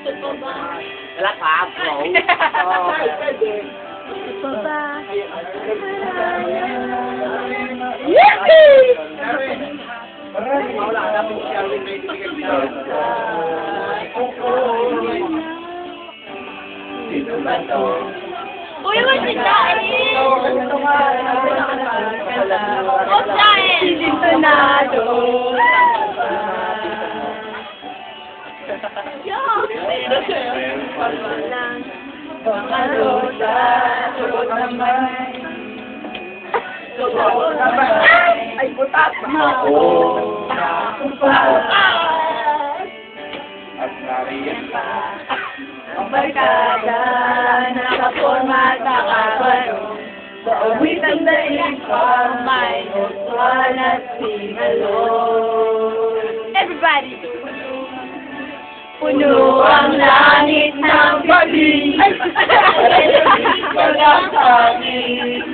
Wala pa, bro. Baba. Wala na po siya. Sino ba to? Uy, wala si Jael! Oh, Jael! Sintonado. Ay, butas! At nariyan pa. Ang barkada, nakaporma sa kabaro. Sa awit ang daig pa, may nutwan at singalong. Everybody! Puno ang langit ng gabi. Walang hangin.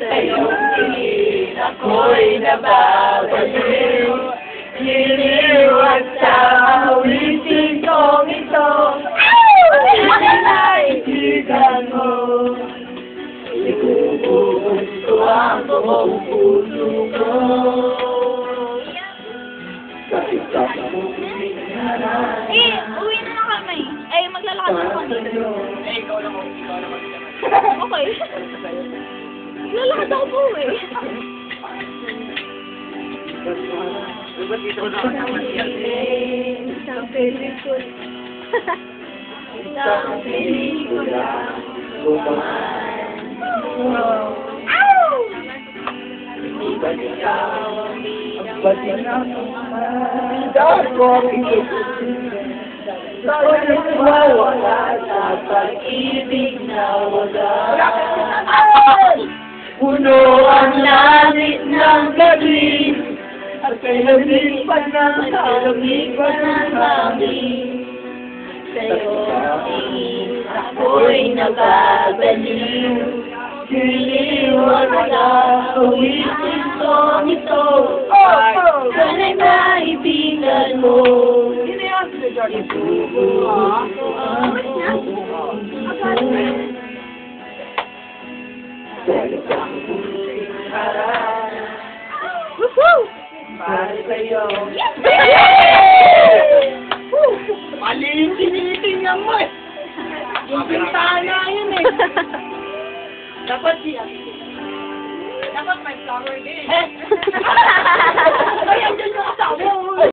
Sa iyong tingin ako'y nababaliw. Giliw at sa awitin kong ito. Naibigan mo. Ikuubos ko ang buong puso ko. Uwi na lang kami. Ay, maglalakad na kami. Ikaw naman. Okay. Lalakad ako po eh. Ba't dito ko nakasama siya? Isang pelikula. Isang pelikula. Iba't ikaw ang bating ako. Sa'yo'y mawala sa pag-ibig na wala. Puno ang langit ng gabi. At kay lamig pa ng hangin. Sa'yo tingin ako'y nababaliw. Giliw at sa awitin kong ito. Sana'y maibigan mo. Ibubuhos ko ang buong puso. Talagang puso'y harap. Para sa'yo. Mali yung tinitingnan mo eh. Yung bintana yun eh. Dapat may flower din.